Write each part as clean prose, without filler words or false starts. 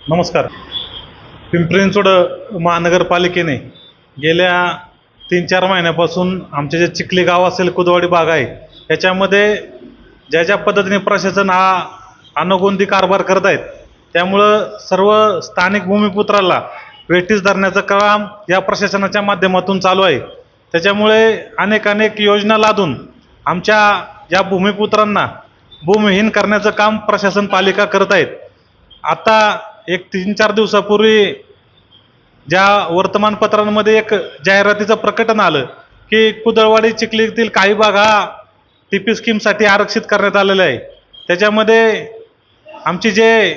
नमस्कार. पिंपरी चिंचवड महानगरपालिकेने गेल्या 3-4 महिन्यापासून आमचे जे चिखली गाव असेल, कुदवाडी भाग आहे, याच्यामध्ये ज्या पद्धतीने प्रशासन हा अनगोंदी कारभार करत आहेत, त्यामुळं सर्व स्थानिक भूमिपुत्राला वेठीस धरण्याचं काम या प्रशासनाच्या माध्यमातून चालू आहे. त्याच्यामुळे अनेक योजना लादून आमच्या या भूमिपुत्रांना भूमिहीन करण्याचं काम प्रशासन पालिका करत आहेत. आता एक 3-4 दिवसापूर्वी ज्या वर्तमानपत्रांमध्ये एक जाहिरातीचं प्रकटन आलं की कुदळवाडी चिखलीतील काही भाग हा टीपी स्कीमसाठी आरक्षित करण्यात आलेला आहे. त्याच्यामध्ये आमची जे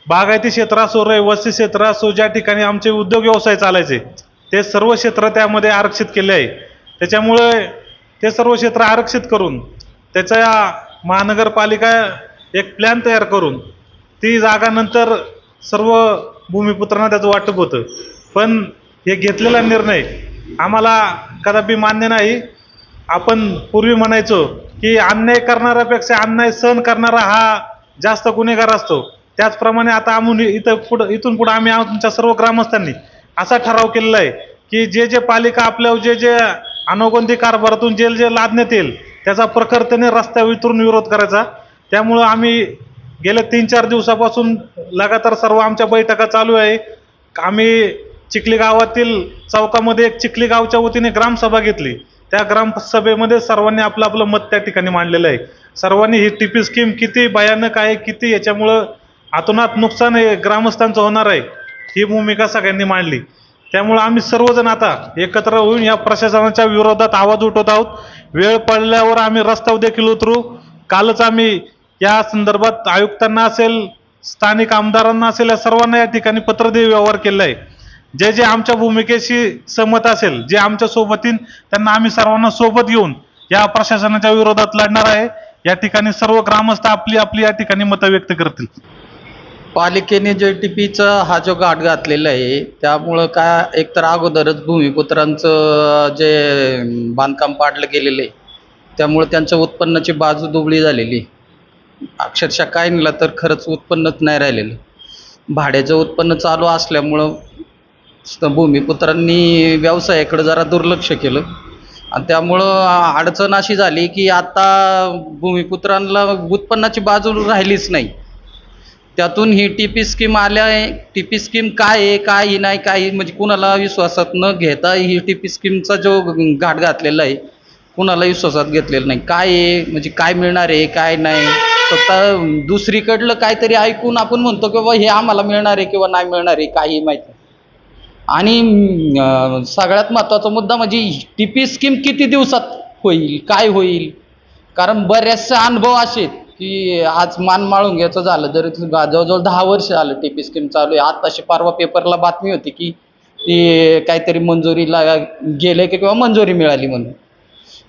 बागायती क्षेत्र असो, रहिवासी क्षेत्र असो, ज्या ठिकाणी आमचे उद्योग व्यवसाय चालायचे, ते सर्व क्षेत्र त्यामध्ये आरक्षित केले आहे. त्याच्यामुळे ते सर्व क्षेत्र आरक्षित करून त्याचा महानगरपालिका एक प्लॅन तयार करून ती जागा नंतर सर्व भूमिपुत्रांना त्याचं वाटप होतं. पण हे घेतलेला निर्णय आम्हाला कदापि मान्य नाही. आपण पूर्वी म्हणायचो की अन्याय करणाऱ्यापेक्षा अन्याय सहन करणारा हा जास्त गुन्हेगार असतो. त्याचप्रमाणे आता इथून पुढे आम्ही आमच्या सर्व ग्रामस्थांनी असा ठराव केलेला आहे की जे पालिका आपल्यावर जे अनगोंदी कारभारातून जे लादण्यात येईल त्याचा प्रखरतेने रस्त्यावर उतरून विरोध करायचा. त्यामुळं आम्ही गेल्या 3-4 दिवसापासून लगातार सर्व आमच्या बैठका चालू आहे. आम्ही चिखली गावातील चौकामध्ये एक चिखली गावच्या वतीने ग्रामसभा घेतली. त्या ग्रामसभेमध्ये सर्वांनी आपलं मत त्या ठिकाणी मांडलेलं आहे. सर्वांनी ही टीपी स्कीम किती भयानक आहे, किती याच्यामुळं अतोनात नुकसान ग्रामस्थांचं होणार आहे, ही भूमिका सगळ्यांनी मांडली. त्यामुळं आम्ही सर्वजण आता एकत्र होऊन या प्रशासनाच्या विरोधात आवाज उठवत आहोत. वेळ पडल्यावर आम्ही रस्त्यावर देखील उतरू. कालच आम्ही या संदर्भात आयुक्तांना असेल, स्थानिक आमदारांना असेल, या सर्वांना या ठिकाणी पत्रदेवी व्यवहार केला आहे. जे आमच्या भूमिकेशी सहमत असेल, जे आमच्या सोबत येईल, त्यांना आम्ही सर्वांना सोबत घेऊन या प्रशासनाच्या विरोधात लढणार आहे. या ठिकाणी सर्व ग्रामस्थ आपली या ठिकाणी मतं व्यक्त करतील. पालिकेने जे टीपीचा हा जो गाठ घातलेला आहे, त्यामुळं काय एकतर अगोदरच भूमिपुत्रांचं जे बांधकाम पाडलं गेलेलं आहे, त्यामुळे त्यांच्या उत्पन्नाची बाजू दुबळी झालेली. अक्षरशः काय निघालं तर खरंच उत्पन्नच नाही राहिलेलं. भाड्याचं उत्पन्न चालू असल्यामुळं भूमिपुत्रांनी व्यवसायाकडे जरा दुर्लक्ष केलं आणि त्यामुळं अडचण अशी झाली की आता भूमिपुत्रांना उत्पन्नाची बाजू राहिलीच नाही. त्यातून ही टीपी स्कीम आल्या आहे. टीपी स्कीम काय आहे, काय नाही, काही म्हणजे कुणाला विश्वासात न घेता ही टीपी स्कीमचा जो घाट घातलेला आहे, कुणाला विश्वासात घेतलेलं नाही. काय आहे म्हणजे काय मिळणार आहे, काय नाही, फक्त दुसरीकडलं काहीतरी ऐकून आपण म्हणतो की बाबा हे आम्हाला मिळणार आहे किंवा नाही मिळणार आहे, काही माहीत नाही. आणि सगळ्यात महत्त्वाचा मुद्दा म्हणजे टीपी स्कीम किती दिवसात होईल, काय होईल. कारण बऱ्याचसे अनुभव असे आहेत की आज माळून घ्यायचं झालं जरी जवळजवळ 10 वर्ष झालं टीपी स्कीम चालू आहे. आताशी परवा पेपरला बातमी होती की ती काहीतरी मंजुरीला गेले की किंवा मंजुरी मिळाली म्हणून.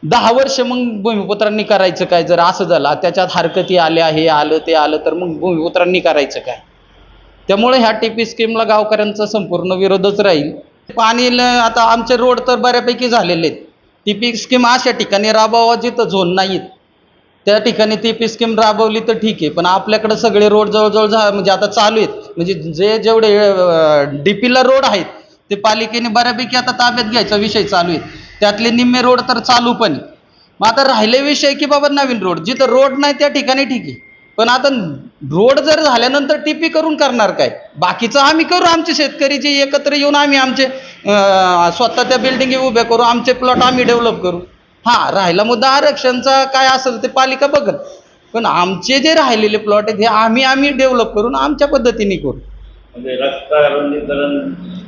10 वर्ष मग भूमिपुत्रांनी करायचं काय जर असं झालं, त्याच्यात हरकती आल्या, हे आलं ते आलं, तर मग भूमिपुत्रांनी करायचं काय. त्यामुळे ह्या टीपी स्कीमला गावकऱ्यांचा संपूर्ण विरोधच राहील. पाणी आता आमचे रोड तर बऱ्यापैकी झालेले आहेत. टीपी स्कीम अशा ठिकाणी राबवा जिथं झोन नाहीत, त्या ठिकाणी टीपी स्कीम राबवली तर ठीक आहे. पण आपल्याकडे सगळे रोड जवळजवळ म्हणजे आता चालू आहेत. म्हणजे जेवढे डीपीला रोड आहेत ते पालिकेने बऱ्यापैकी आता ताब्यात घ्यायचा विषय चालू आहे. त्यातले निम्मे रोड तर चालू पण आहे. मग आता राहिले विषय की बाबा नवीन रोड, जिथं रोड नाही त्या ठिकाणी ठीक आहे. पण आता रोड जर झाल्यानंतर टीपी करून करणार काय. बाकीचं आम्ही करू, आमचे शेतकरी जे एकत्र येऊन आम्ही आमचे स्वतः त्या बिल्डिंगी उभ्या करू, आमचे प्लॉट आम्ही डेव्हलप करू. हां, राहिला मुद्दा आरक्षणचा काय असेल ते पालिका बघत. पण आमचे जे राहिलेले प्लॉट आहेत हे आम्ही डेव्हलप करून आमच्या पद्धतीने करू. म्हणजे रस्ता रुंदीकरण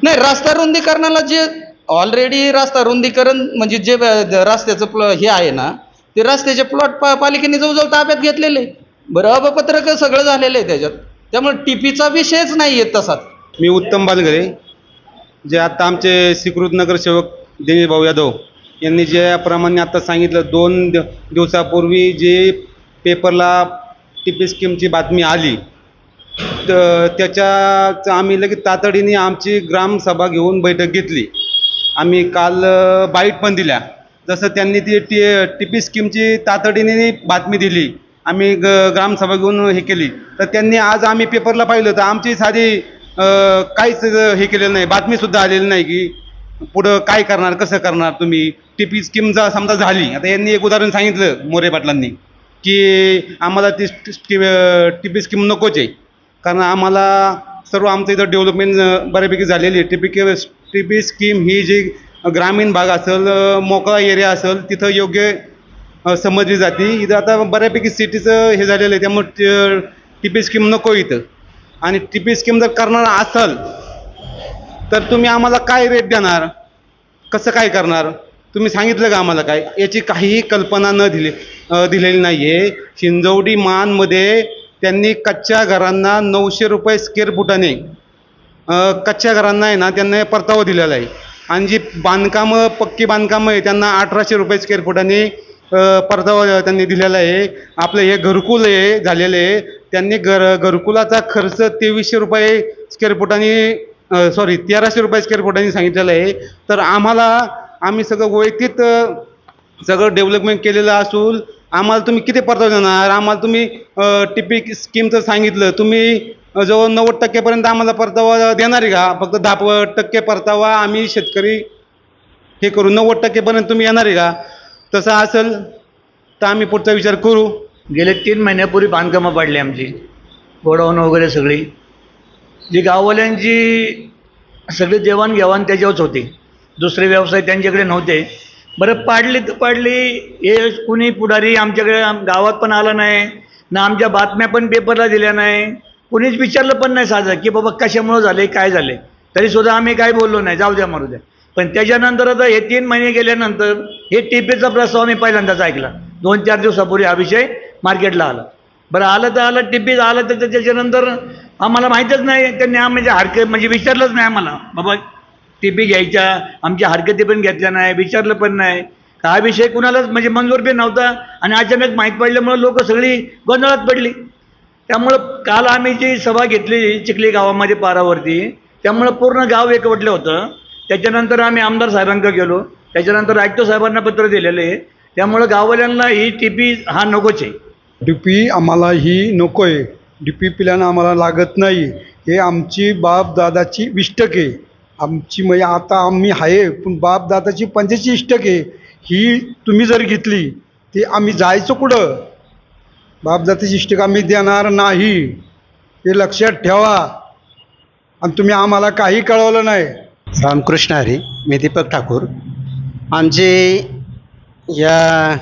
नाही, रस्ता रुंदीकरणाला जे ऑलरेडी रस्ता रुंदीकरण म्हणजे जे रस्त्याचं हे आहे ना, ते रस्त्याचे प्लॉट पालिकेने जवळजवळ ताब्यात घेतलेले. बरं, अबपत्रक सगळं झालेलं आहे त्याच्यात. त्यामुळे टीपीचा विषयच नाही आहे तसाच. मी उत्तम बालगरे, जे आता आमचे स्वीकृत नगरसेवक दिनेश भाऊ यादव यांनी ज्याप्रमाणे आता सांगितलं, 2 दिवसापूर्वी जे पेपरला टीपी स्कीमची बातमी आली, तर त्याच्या आम्ही लगेच तातडीने आमची ग्रामसभा घेऊन बैठक घेतली. आम्ही काल बाईट पण दिल्या. जसं त्यांनी ती टीपी स्कीमची तातडीने बातमी दिली आम्ही ग्रामसभा घेऊन हे केली, तर त्यांनी आज आम्ही पेपरला पाहिलं तर आमची साधी काहीच हे केलेलं नाही, बातमीसुद्धा आलेली नाही की पुढं काय करणार, कसं करणार तुम्ही. टीपी स्कीम जर समजा झाली, आता यांनी एक उदाहरण सांगितलं मोरे पाटलांनी की आम्हाला ती टीपी स्कीम नकोच आहे, कारण आम्हाला सर्व आमचं इथं डेव्हलपमेंट बऱ्यापैकी झालेली आहे. टीपी स्कीम ही जी ग्रामीण भाग असेल, मोकळा एरिया असेल, तिथं योग्य समजली जाते. इथं आता बऱ्यापैकी सिटीचं हे झालेलं आहे, त्यामुळे टीपी स्कीम नको इथं. आणि टीपी स्कीम जर करणार असाल तर तुम्ही आम्हाला काय रेट देणार, कसं काय करणार, तुम्ही सांगितलं का आम्हाला काय, याची काहीही कल्पना दिलेली नाही आहे. हिंजवडी मानमध्ये त्यांनी कच्च्या घरांना 900 रुपये स्क्वेअर फुटाने कच्च्या घरांना आहे ना त्यांना परतावा दिलेला आहे. आणि जी बांधकामं, पक्की बांधकामं आहे त्यांना 1800 रुपये स्क्वेअर फुटाने परतावा त्यांनी दिलेला आहे. आपलं हे घरकुल आहे झालेलं आहे, त्यांनी घरकुलाचा खर्च 2300 रुपये स्क्वेअर फुटाने 1300 रुपये स्क्वेअर फुटाने सांगितलेलं आहे. तर आम्ही सगळं वैयक्तिक सगळं डेव्हलपमेंट केलेलं असून आम्हाला तुम्ही किती परतावा देणार. आम्हाला तुम्ही टीपी स्कीमचं सांगितलं, तुम्ही जवळ 90% आम्हाला परतावा देणार आहे का. फक्त 10% परतावा आम्ही शेतकरी हे करू, 90% तुम्ही येणार आहे का. तसं असेल तर आम्ही पुढचा विचार करू. गेले 3 महिन्यापूर्वी बांधकामं पाडली आमची, गोडाऊन वगैरे सगळी, जी गाववाल्यांची सगळी देवाणघेवाण त्याच्यावरच होती, दुसरे व्यवसाय त्यांच्याकडे नव्हते. बरं पाडली तर पाडली, हे कुणी पुढारी आमच्याकडे गावात पण आला नाही ना, आमच्या बातम्या पण पेपरला दिल्या नाही, कुणीच विचारलं पण नाही साधं की बाबा कशामुळं झाले, काय झाले. तरीसुद्धा आम्ही काय बोललो नाही, जाऊ द्या मारू द्या. पण त्याच्यानंतर आता हे 3 महिने गेल्यानंतर हे टीपीचा प्रस्ताव मी पहिल्यांदाच ऐकला. 2-4 दिवसापूर्वी हा विषय मार्केटला आला. बरं आलं तर आलं, टीपी आलं तर त्याच्यानंतर आम्हाला माहीतच नाही, त्यांनी म्हणजे म्हणजे विचारलंच नाही आम्हाला, बाबा टीपी घ्यायच्या, आमच्या हरकती पण घेतल्या नाही, विचारलं पण नाही. हा विषय कुणालाच म्हणजे मंजूर बी नव्हता. आणि अचानक माहीत पडल्यामुळं लोक सगळी गोंधळात पडली. त्यामुळं काल आम्ही जी सभा घेतली चिखली गावामध्ये पारावरती, त्यामुळं पूर्ण गाव एकवटलं होतं. त्याच्यानंतर आम्ही आमदार साहेबांकडे गेलो, त्याच्यानंतर आयुक्त साहेबांना पत्र दिलेलं आहे. त्यामुळं गाववाल्यांना ही टीपी हा नकोच आहे. डीपी आम्हाला ही नको आहे, डीपी पिल्यानं आम्हाला लागत नाही. हे आमची बापदादाची 20% आमची, म्हणजे आता आम्ही आहे पण बापदादाची 45% ही तुम्ही जर घेतली ती आम्ही जायचं कुठं. बापदादाची 20% आम्ही देणार नाही, हे लक्षात ठेवा. आणि तुम्ही आम्हाला काही कळवलं नाही. रामकृष्ण हरी, मी दीपक ठाकूर. आमचे या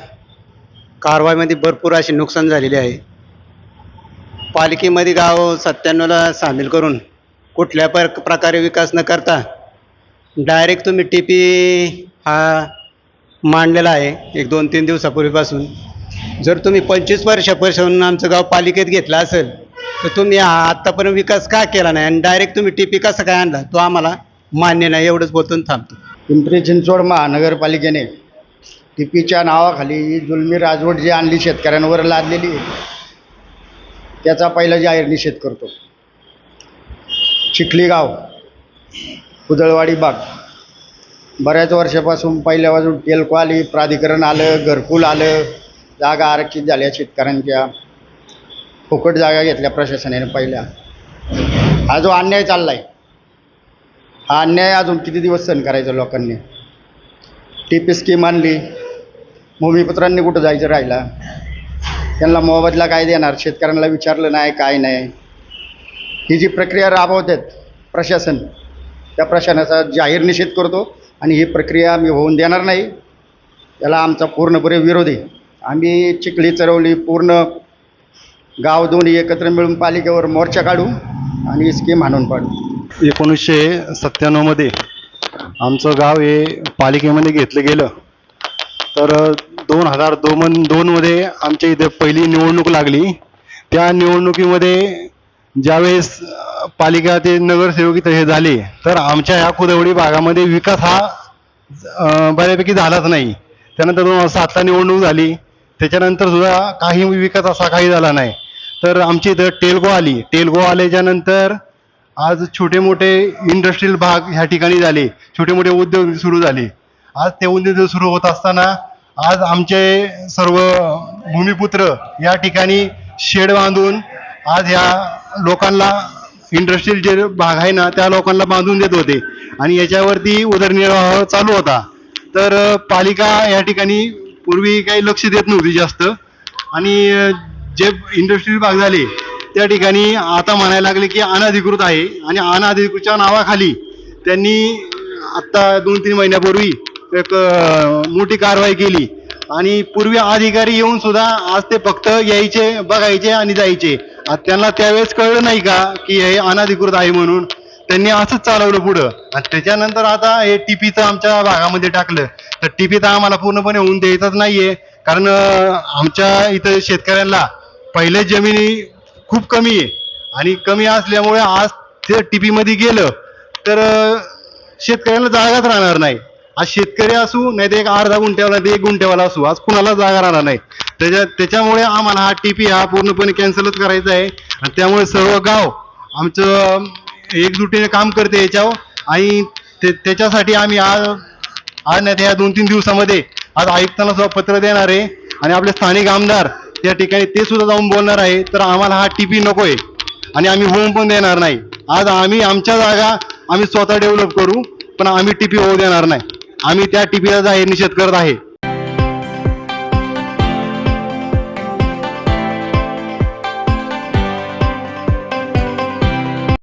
कारवाईमध्ये भरपूर असे नुकसान झालेले आहे. पालिकेमध्ये गाव 97ला सामील करून कुठल्या प्रकारे विकास न करता डायरेक्ट तुम्ही टीपी हा मांडलेला आहे एक 2-3 दिवसापूर्वीपासून. जर तुम्ही 25 वर्षापासून आमचं गाव पालिकेत घेतलं असेल तर तुम्ही आत्तापर्यंत विकास का केला नाही आणि डायरेक्ट तुम्ही टीपी कसं काय आणला, तो आम्हाला मान्य नाही. एवढंच बोलून थांबतो. पिंपरी चिंचवड महानगरपालिकेने टीपीच्या नावाखाली जुलमी राजवट जी आणली शेतकऱ्यांवर लादलेली आहे, त्याचा पहिला जाहीर निषेध करतो. चिखली गाव, कुदळवाडी भाग, बऱ्याच वर्षापासून पहिल्या बाजून टेल्को आली, प्राधिकरण आलं, घरकुल आलं, जागा आरक्षित झाल्या शेतकऱ्यांच्या, फुकट जागा घेतल्या प्रशासनाने पहिल्या. हा जो अन्याय चालला आहे, हा अन्याय अजून किती दिवस सहन करायचा लोकांनी. टीपी स्कीम आणली, भूमिपुत्रांनी कुठं जायचं राहिला, त्यांना मोबदला काय देणार, शेतकऱ्यांना विचारलं नाही, काय नाही. ही जी प्रक्रिया राबवतात प्रशासन, त्या प्रशासनाचा जाहीर निषेध करतो आणि ही प्रक्रिया आम्ही होऊन देणार नाही. याला आमचा पूर्णपणे विरोध आहे. आम्ही चिखली, चरवली पूर्ण गाव दोन्ही एकत्र मिळून पालिकेवर मोर्चा काढू आणि ही स्कीम आणून पाडू. 1997मध्ये आमचं गाव हे पालिकेमध्ये घेतलं गेलं. तर 2002मध्ये आमच्या इथे पहिली निवडणूक लागली. त्या निवडणुकीमध्ये ज्यावेळेस पालिका ते नगरसेवक इथं हे झाले, तर आमच्या ह्या कुदवडी भागामध्ये विकास हा बऱ्यापैकी झालाच नाही. त्यानंतर 2007ला निवडणूक झाली, त्याच्यानंतर सुद्धा काही विकास असा काही झाला नाही. तर आमची इथं टेल्को आली. टेल्को आल्याच्यानंतर आज छोटे मोठे इंडस्ट्रियल भाग ह्या ठिकाणी झाले, छोटे मोठे उद्योग सुरू झाले. आज ते उद्योग सुरू होत असताना आज आमचे सर्व भूमिपुत्र या ठिकाणी शेड बांधून आज ह्या लोकांना इंडस्ट्रियल जे भाग आहे ना त्या लोकांना बांधून देत होते आणि याच्यावरती उदरनिर्वाह चालू होता. तर पालिका या ठिकाणी पूर्वी काही लक्ष देत नव्हती जास्त आणि जे इंडस्ट्रियल भाग झाले त्या ठिकाणी आता म्हणायला लागले की अनधिकृत आहे आणि अनधिकृतच्या नावाखाली त्यांनी आत्ता 2-3 महिन्यापूर्वी एक मोठी कारवाई केली आणि पूर्वी अधिकारी येऊन सुद्धा आज ते फक्त यायचे, बघायचे आणि जायचे. त्यांना त्यावेळेस कळलं नाही का की हे अनधिकृत आहे म्हणून त्यांनी असंच चालवलं पुढं. आणि त्याच्यानंतर आता हे टीपीचं आमच्या भागामध्ये टाकलं तर टीपी तर आम्हाला पूर्णपणे होऊन द्यायचंच नाहीये, कारण आमच्या इथं शेतकऱ्यांना पहिले जमिनी खूप कमी आहे आणि कमी असल्यामुळे आज ते टीपी मध्ये गेलं तर शेतकऱ्याला जागाच राहणार नाही. आज शेतकरी असू नाही तर एक अर्धा गुंठ्यावाला ते 1 गुंठ्यावाला असू, आज कुणाला जागा राहणार नाही. त्याच्यामुळे आम्हाला हा टीपी हा पूर्णपणे कॅन्सलच करायचा आहे आणि त्यामुळे सर्व गाव आमचं एकजुटीने काम करते याच्यावर आणि त्याच्यासाठी आम्ही आज नाही तर या 2-3 दिवसामध्ये आज आयुक्तांना सुद्धा पत्र देणार आहे आणि आपले स्थानिक आमदार त्या ठिकाणी ते सुद्धा जाऊन बोलणार आहे. तर आम्हाला हा टीपी नकोय आणि आम्ही होऊन पण देणार नाही. आज आम्ही आमच्या जागा आम्ही स्वतः डेव्हलप करू पण आम्ही टीपी होऊ देणार नाही. आम्ही त्या टीपीचा जाहीर निषेध करत आहे.